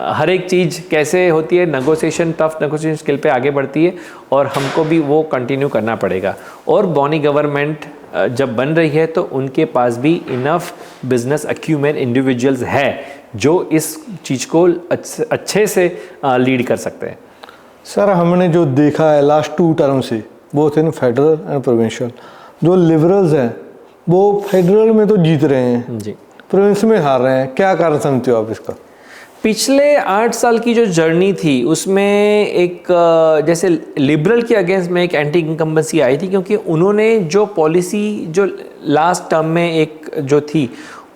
हर एक चीज़ कैसे होती है, नेगोशिएशन, टफ नेगोशिएशन स्किल पे आगे बढ़ती है और हमको भी वो कंटिन्यू करना पड़ेगा। और बॉनी गवर्नमेंट जब बन रही है तो उनके पास भी इनफ बिजनेस अक्यूमेंट इंडिविजुअल्स है जो इस चीज़ को अच्छे से लीड कर सकते हैं। सर, हमने जो देखा है लास्ट 2 टर्म से, both in federal and provincial, जो लिबरल्स हैं वो फेडरल में तो जीत रहे हैं जी, प्रोविंस में हार रहे हैं। क्या कारण समझते हो आप इसका? पिछले 8 साल की जो जर्नी थी उसमें एक जैसे लिबरल के अगेंस्ट में एक एंटी इनकम्बेंसी आई थी, क्योंकि उन्होंने जो पॉलिसी जो लास्ट टर्म में एक जो थी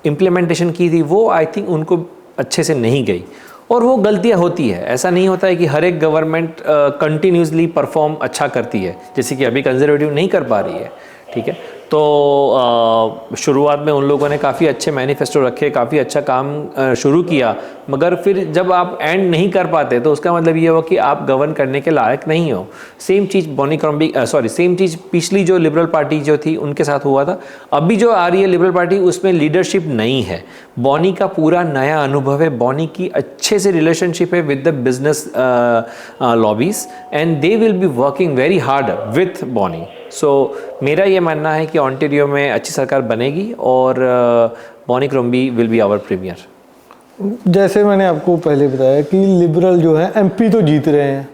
इम्प्लीमेंटेशन की थी वो आई थिंक उनको अच्छे से नहीं गई। और वो गलतियां होती है, ऐसा नहीं होता है कि हर एक गवर्नमेंट कंटिन्यूसली परफॉर्म अच्छा करती है, जैसे कि अभी कंजर्वेटिव नहीं कर पा रही है। ठीक है, तो शुरुआत में उन लोगों ने काफ़ी अच्छे मैनिफेस्टो रखे, काफ़ी अच्छा काम शुरू किया, मगर फिर जब आप एंड नहीं कर पाते तो उसका मतलब ये हुआ कि आप गवर्न करने के लायक नहीं हो। सेम चीज़ सेम चीज़ पिछली जो लिबरल पार्टी जो थी उनके साथ हुआ था। अभी जो आ रही है लिबरल पार्टी, उसमें लीडरशिप नहीं है। बॉनी का पूरा नया अनुभव है, बॉनी की अच्छे से रिलेशनशिप है with the business lobbies and they will be working very hard with Bonnie. So मेरा ये मानना है कि ओंटारियो में अच्छी सरकार बनेगी और Bonnie Crombie will be our premier. जैसे मैंने आपको पहले बताया कि लिबरल जो है एमपी तो जीत रहे हैं।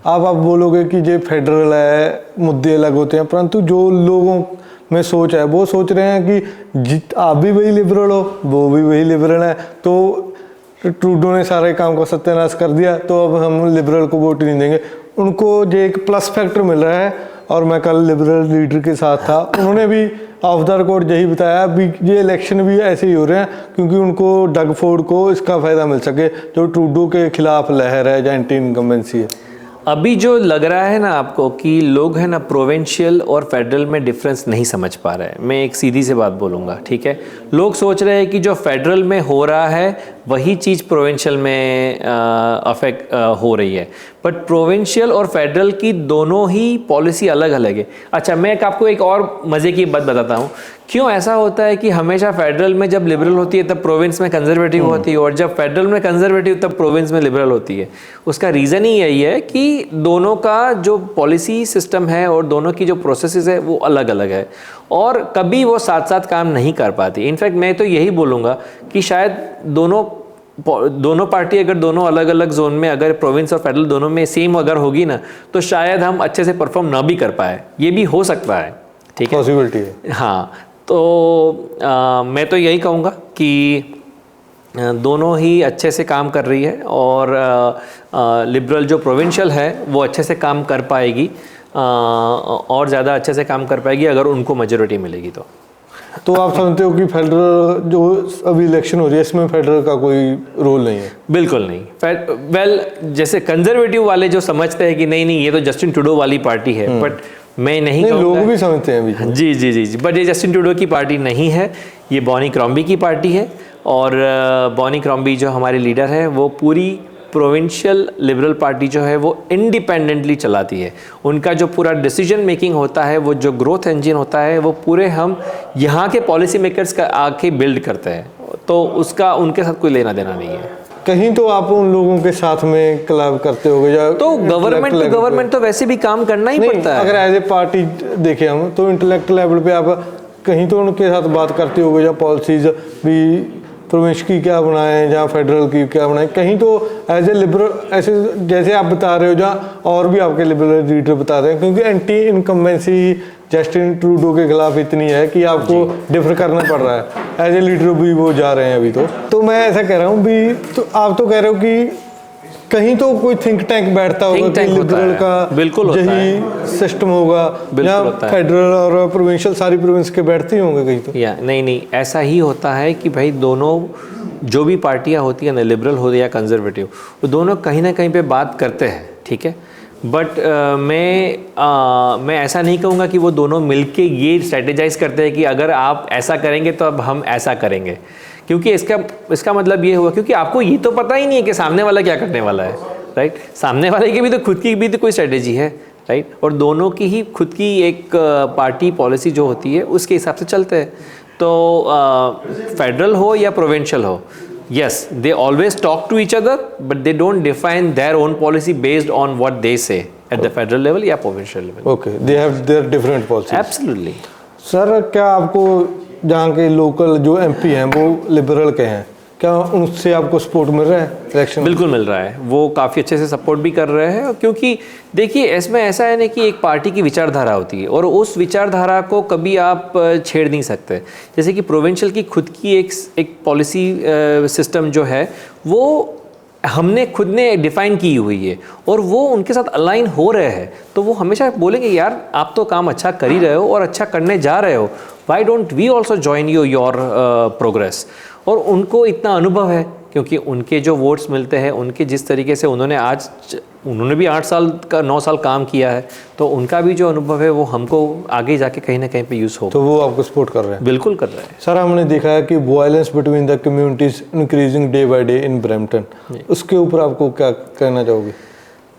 आप बोलोगे कि ये फेडरल है, मुद्दे अलग होते हैं, परंतु जो लोगों में सोच है वो सोच रहे हैं कि आप भी वही लिबरल हो, वो भी वही लिबरल है, तो ट्रूडो ने सारे काम का सत्यानाश कर दिया, तो अब हम लिबरल को वोट नहीं देंगे। उनको जो एक प्लस फैक्टर मिल रहा है। और मैं कल लिबरल लीडर के साथ था, उन्होंने भी ऑफ द रिकॉर्ड यही बताया भी ये इलेक्शन भी ऐसे ही हो रहे हैं क्योंकि उनको डग फोर्ड को इसका फ़ायदा मिल सके, जो ट्रूडो के खिलाफ लहर है, जो एंटी इनकम्बेंसी है। अभी जो लग रहा है ना आपको कि लोग है ना प्रोविंशियल और फेडरल में डिफरेंस नहीं समझ पा रहे हैं। मैं एक सीधी सी बात बोलूँगा, ठीक है। लोग सोच रहे हैं कि जो फेडरल में हो रहा है वही चीज़ प्रोविंशियल में अफेक्ट हो रही है, बट प्रोविंशियल और फेडरल की दोनों ही पॉलिसी अलग अलग है। अच्छा, मैं आपको एक और मज़े की बात बताता हूँ, क्यों ऐसा होता है कि हमेशा फेडरल में जब लिबरल होती है तब प्रोविंस में कंजर्वेटिव होती है, और जब फेडरल में कंजर्वेटिव तब प्रोविंस में लिबरल होती है। उसका रीज़न ही यही है कि दोनों का जो पॉलिसी सिस्टम है और दोनों की जो प्रोसेसेस है वो अलग अलग है, और कभी वो साथ साथ काम नहीं कर पाती। इनफैक्ट मैं तो यही बोलूँगा कि शायद दोनों पार्टी अगर दोनों अलग अलग जोन में, अगर प्रोविंस और फेडरल दोनों में सेम अगर होगी ना, तो शायद हम अच्छे से परफॉर्म ना भी कर पाए। ये भी हो सकता है, ठीक है, पॉसिबिलिटी है। हाँ, तो मैं तो यही कहूँगा कि दोनों ही अच्छे से काम कर रही है, और लिबरल जो प्रोविंशियल है वो अच्छे से काम कर पाएगी, और ज़्यादा अच्छे से काम कर पाएगी अगर उनको मेजॉरिटी मिलेगी तो आप समझते हो कि फेडरल जो अभी इलेक्शन हो रही है इसमें फेडरल का कोई रोल नहीं है? बिल्कुल नहीं। जैसे कंजर्वेटिव वाले जो समझते हैं कि नहीं नहीं ये तो जस्टिन ट्रूडो वाली पार्टी है, बट मैं नहीं लोग भी समझते हैं अभी। जी जी जी जी, बट ये जस्टिन ट्रूडो की पार्टी नहीं है, ये बॉनी क्रॉम्बी की पार्टी है। और बॉनी क्रॉम्बी जो हमारे लीडर है वो पूरी प्रोविंशियल लिबरल पार्टी जो है वो इंडिपेंडेंटली चलाती है। उनका जो पूरा डिसीजन मेकिंग होता है, वो जो ग्रोथ इंजन होता है, वो पूरे हम यहाँ के पॉलिसी मेकर्स का आके बिल्ड करते हैं, तो उसका उनके साथ कोई लेना देना नहीं है। कहीं तो आप उन लोगों के साथ में क्लब करते होगे, या तो गवर्नमेंट तो वैसे भी काम करना ही पड़ता है। अगर एज ए पार्टी देखें हम, तो इंटेलेक्ट लेवल पे आप कहीं तो उनके साथ बात करते होगे, या पॉलिसीज भी प्रोविंस की क्या बनाएं, जहाँ फेडरल की क्या बनाएं, कहीं तो एज ए लिबरल, ऐसे जैसे आप बता रहे हो, जहाँ और भी आपके लिबरल लीडर बता रहे हैं, क्योंकि एंटी इनकम्बेंसी जस्टिन ट्रूडो के खिलाफ इतनी है कि आपको डिफर करना पड़ रहा है। एज ए लीडर भी वो जा रहे हैं अभी तो मैं ऐसा कह रहा हूँ भी, तो आप तो कह रहे हो कि कहीं तो कोई थिंक टैंक बैठता होगा कि लिबरल का बिल्कुल यही सिस्टम होगा, या फेडरल और प्रोविंशियल सारी प्रोविंस के बैठते ही होंगे कहीं तो। या नहीं, ऐसा ही होता है कि भाई दोनों जो भी पार्टियां होती है ना, लिबरल हो या कंजर्वेटिव, वो दोनों कहीं ना कहीं पे बात करते हैं, ठीक है। बट मैं ऐसा नहीं कहूँगा कि वो दोनों मिलके ये स्ट्रेटेजाइज करते हैं कि अगर आप ऐसा करेंगे तो अब हम ऐसा करेंगे, क्योंकि इसका मतलब ये हुआ, क्योंकि आपको ये तो पता ही नहीं है कि सामने वाला क्या करने वाला है, राइट। सामने वाले की भी तो खुद की भी तो कोई स्ट्रेटेजी है, राइट, और दोनों की ही खुद की एक पार्टी पॉलिसी जो होती है उसके हिसाब से चलते हैं। तो फेडरल हो या प्रोविंशियल हो, yes, they always talk to each other, but they don't define their own policy based on what they say at the federal level या provincial level. Okay, they have their different policies. Absolutely. Sir, क्या आपको जहाँ के local जो MP हैं वो liberal के हैं, क्या उनसे आपको सपोर्ट मिल रहा है इलेक्शन? बिल्कुल मिल रहा है, वो काफ़ी अच्छे से सपोर्ट भी कर रहे हैं, क्योंकि देखिए इसमें ऐसा है ना कि एक पार्टी की विचारधारा होती है और उस विचारधारा को कभी आप छेड़ नहीं सकते। जैसे कि प्रोविंशियल की खुद की एक पॉलिसी सिस्टम जो है वो हमने खुद ने डिफाइन की हुई है और वो उनके साथ अलाइन हो रहे हैं, तो वो हमेशा बोलेंगे यार आप तो काम अच्छा कर ही रहे हो और अच्छा करने जा रहे हो, why don't we also join your progress. और उनको इतना अनुभव है क्योंकि उनके जो वोट्स मिलते हैं, उनके जिस तरीके से उन्होंने भी 8 साल का 9 साल काम किया है, तो उनका भी जो अनुभव है वो हमको आगे जाके कहीं ना कहीं पे यूज़ हो। तो वो आपको सपोर्ट कर रहे हैं? बिल्कुल कर रहे हैं सर, हमने देखा है कि violence between the communities increasing day by day in Brampton, उसके ऊपर आपको क्या कहना चाहोगे?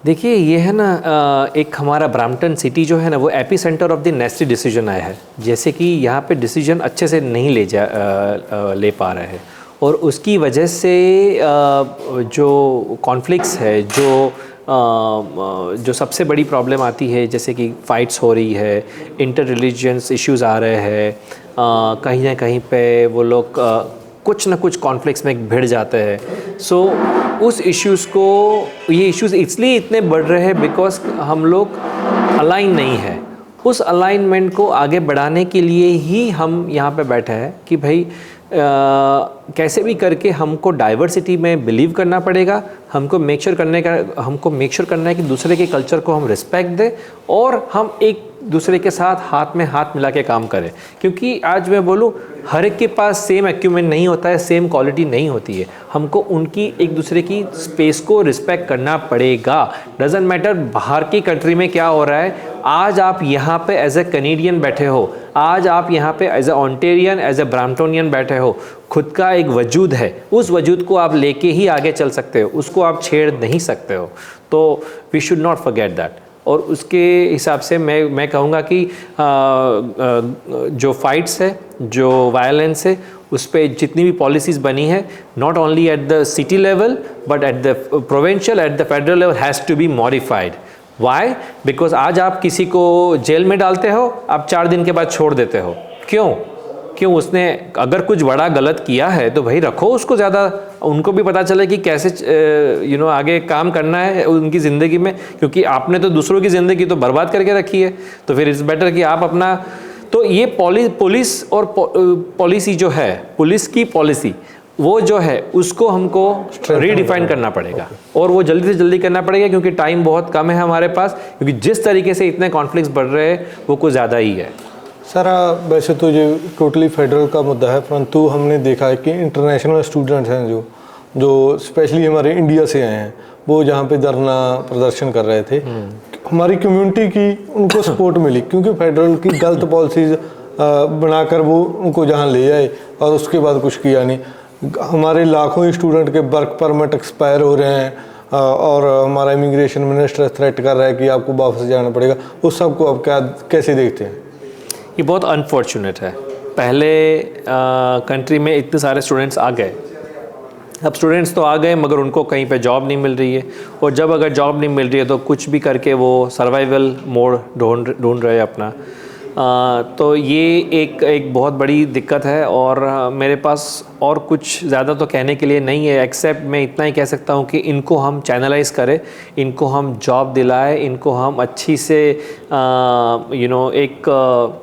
देखिए, ये है ना, एक हमारा ब्रैम्पटन सिटी जो है ना, वो AP centre of the नेस्टी decision आया है। जैसे कि यहाँ पे डिसीजन अच्छे से नहीं ले पा रहे हैं, और उसकी वजह से जो कॉन्फ्लिक्ट्स है, जो सबसे बड़ी प्रॉब्लम आती है, जैसे कि फ़ाइट्स हो रही है, इंटर रिलीजियंस इश्यूज़ आ रहे हैं, कहीं ना कहीं पे वो लोग कुछ ना कुछ कॉन्फ्लिक्ट्स में भिड़ जाते हैं। सो उस ये इश्यूज़ इसलिए इतने बढ़ रहे हैं बिकॉज हम लोग अलाइन नहीं है। उस अलाइनमेंट को आगे बढ़ाने के लिए ही हम यहाँ पे बैठे हैं कि भाई कैसे भी करके हमको डाइवर्सिटी में बिलीव करना पड़ेगा। हमको मेक श्योर करना है कि दूसरे के कल्चर को हम रिस्पेक्ट दें और हम एक दूसरे के साथ हाथ में हाथ मिला के काम करें। क्योंकि आज मैं बोलूँ, हर एक के पास सेम एक्यूमेंट नहीं होता है, सेम क्वालिटी नहीं होती है। हमको उनकी एक दूसरे की स्पेस को रिस्पेक्ट करना पड़ेगा। डजेंट मैटर बाहर की कंट्री में क्या हो रहा है। आज आप यहाँ पे एज ए कैनेडियन बैठे हो, आज आप यहाँ पे एज ए ऑन्टेरियन, एज ए ब्रैम्पटोनियन बैठे हो। खुद का एक वजूद है, उस वजूद को आप लेके ही आगे चल सकते हो, उसको आप छेड़ नहीं सकते हो। तो we should not forget that. और उसके हिसाब से मैं कहूँगा कि जो फाइट्स है, जो वायलेंस है, उस पर जितनी भी पॉलिसीज़ बनी है, not only at the city level but at the provincial, at the federal level, has to be modified. Why? Because आज आप किसी को जेल में डालते हो, आप 4 दिन के बाद छोड़ देते हो। क्यों? उसने अगर कुछ बड़ा गलत किया है तो भाई रखो उसको, ज़्यादा उनको भी पता चले कि कैसे आगे काम करना है उनकी ज़िंदगी में। क्योंकि आपने तो दूसरों की ज़िंदगी तो बर्बाद करके रखी है, तो फिर इट्स बेटर कि आप अपना। तो ये पुलिस और पॉलिसी जो है, पुलिस की पॉलिसी वो जो है, उसको हमको रीडिफाइन करना पड़ेगा, और वो जल्दी से जल्दी करना पड़ेगा क्योंकि टाइम बहुत कम है हमारे पास। क्योंकि जिस तरीके से इतने कॉन्फ्लिक्ट्स बढ़ रहे हैं वो कुछ ज़्यादा ही है। सर, वैसे तो ये टोटली फेडरल का मुद्दा है, परंतु हमने देखा है कि इंटरनेशनल स्टूडेंट्स हैं जो स्पेशली हमारे इंडिया से आए हैं, वो जहाँ पे धरना प्रदर्शन कर रहे थे। हमारी कम्युनिटी की उनको सपोर्ट मिली क्योंकि फेडरल की गलत पॉलिसीज बनाकर वो उनको जहाँ ले आए और उसके बाद कुछ किया नहीं। हमारे लाखों ही स्टूडेंट के वर्क परमिट एक्सपायर हो रहे हैं और हमारा इमिग्रेशन मिनिस्टर थ्रेट कर रहा है कि आपको वापस जाना पड़ेगा। उस सब को आप कैसे देखते हैं? ये बहुत अनफॉर्चुनेट है। पहले कंट्री में इतने सारे स्टूडेंट्स आ गए, अब स्टूडेंट्स तो आ गए मगर उनको कहीं पे जॉब नहीं मिल रही है, और जब अगर जॉब नहीं मिल रही है तो कुछ भी करके वो सर्वाइवल मोड ढूंढ रहे हैं अपना। तो ये एक बहुत बड़ी दिक्कत है, और मेरे पास और कुछ ज़्यादा तो कहने के लिए नहीं है, एक्सेप्ट मैं इतना ही कह सकता हूँ कि इनको हम चैनलाइज करें, इनको हम जॉब दिलाएं, इनको हम अच्छी से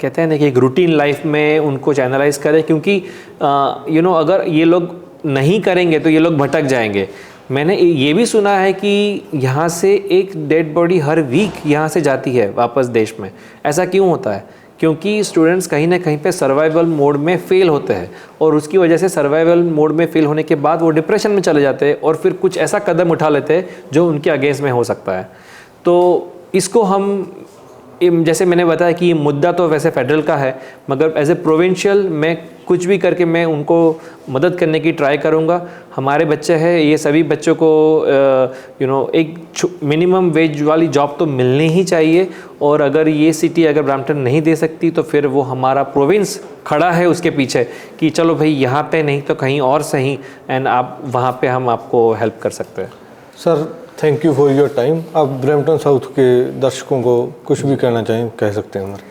कहते हैं ना कि एक रूटीन लाइफ में उनको चैनलाइज करें। क्योंकि अगर ये लोग नहीं करेंगे तो ये लोग भटक जाएंगे। मैंने ये भी सुना है कि यहाँ से एक डेड बॉडी हर वीक यहाँ से जाती है वापस देश में। ऐसा क्यों होता है? क्योंकि स्टूडेंट्स कहीं ना कहीं पे सर्वाइवल मोड में फ़ेल होते हैं, और उसकी वजह से सर्वाइवल मोड में फ़ेल होने के बाद वो डिप्रेशन में चले जाते हैं और फिर कुछ ऐसा कदम उठा लेते हैं जो उनके अगेंस्ट में हो सकता है। तो इसको हम, जैसे मैंने बताया कि ये मुद्दा तो वैसे फेडरल का है, मगर एज ए प्रोविंशियल मैं कुछ भी करके मैं उनको मदद करने की ट्राई करूँगा। हमारे बच्चे हैं, ये सभी बच्चों को एक मिनिमम वेज वाली जॉब तो मिलनी ही चाहिए, और अगर ये सिटी अगर ब्रैम्पटन नहीं दे सकती तो फिर वो हमारा प्रोविंस खड़ा है उसके पीछे कि चलो भाई यहाँ पे नहीं तो कहीं और सही, एंड आप वहाँ पे हम आपको हेल्प कर सकते हैं। Sir, thank you for your time. आप ब्रैम्पटन साउथ के दर्शकों को कुछ भी कहना चाहें, कह सकते हैं हमारे।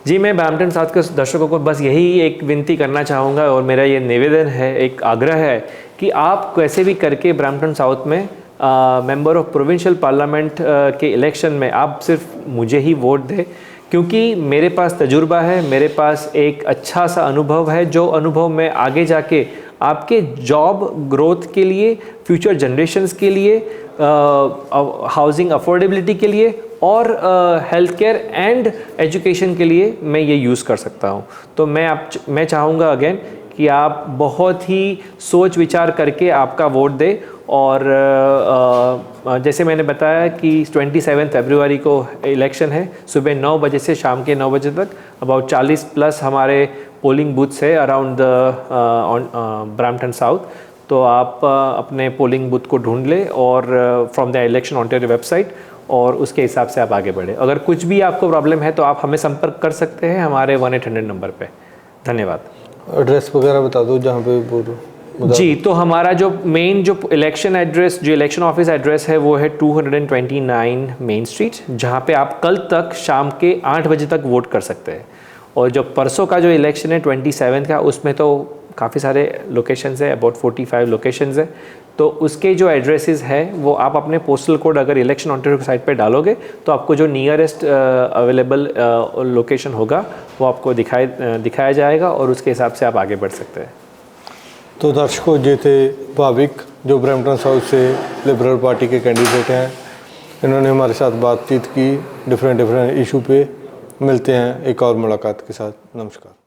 जी, मैं ब्रैम्पटन साउथ के दर्शकों को बस यही एक विनती करना चाहूँगा, और मेरा ये निवेदन है, एक आग्रह है कि आप कैसे भी करके ब्रैम्पटन साउथ में मेंबर ऑफ प्रोविंशियल पार्लियामेंट के इलेक्शन में आप सिर्फ मुझे ही वोट दें, क्योंकि मेरे पास तजुर्बा है, मेरे पास एक अच्छा सा अनुभव है, जो अनुभव मैं आगे जाके आपके जॉब ग्रोथ के लिए, फ्यूचर जनरेशन्स के लिए, हाउसिंग अफोर्डेबिलिटी के लिए और हेल्थ केयर एंड एजुकेशन के लिए मैं ये यूज़ कर सकता हूँ। तो मैं चाहूँगा अगेन कि आप बहुत ही सोच विचार करके आपका वोट दें। और जैसे मैंने बताया कि 27 फरवरी को इलेक्शन है, सुबह 9 बजे से शाम के 9 बजे तक। अबाउट 40 प्लस हमारे पोलिंग बूथ्स है अराउंड ब्रैम्पटन साउथ। तो आप अपने पोलिंग बूथ को ढूंढ लें और from the election Ontario website, और उसके हिसाब से आप आगे बढ़े। अगर कुछ भी आपको प्रॉब्लम है तो आप हमें संपर्क कर सकते हैं हमारे 1-800 नंबर पे। धन्यवाद। एड्रेस वगैरह बता दो जहाँ पे बोलो। जी, तो हमारा जो मेन जो इलेक्शन एड्रेस, जो इलेक्शन ऑफिस एड्रेस है वो है 229 मेन स्ट्रीट, जहाँ पे आप कल तक शाम के 8 बजे तक वोट कर सकते हैं। और जो परसों का जो इलेक्शन है 27 का, उसमें तो काफ़ी सारे लोकेशंस है, अबाउट 45 लोकेशंस है। तो उसके जो एड्रेसेस हैं वो आप अपने पोस्टल कोड अगर इलेक्शन ओंटारियो साइट पे डालोगे तो आपको जो नियरेस्ट अवेलेबल लोकेशन होगा वो आपको दिखाया जाएगा, और उसके हिसाब से आप आगे बढ़ सकते हैं। तो दर्शकों, ये थे भाविक जो ब्रैम्पटन साउथ से लिबरल पार्टी के कैंडिडेट हैं। इन्होंने हमारे साथ बातचीत की डिफरेंट इशू पे। मिलते हैं एक और मुलाकात के साथ। नमस्कार।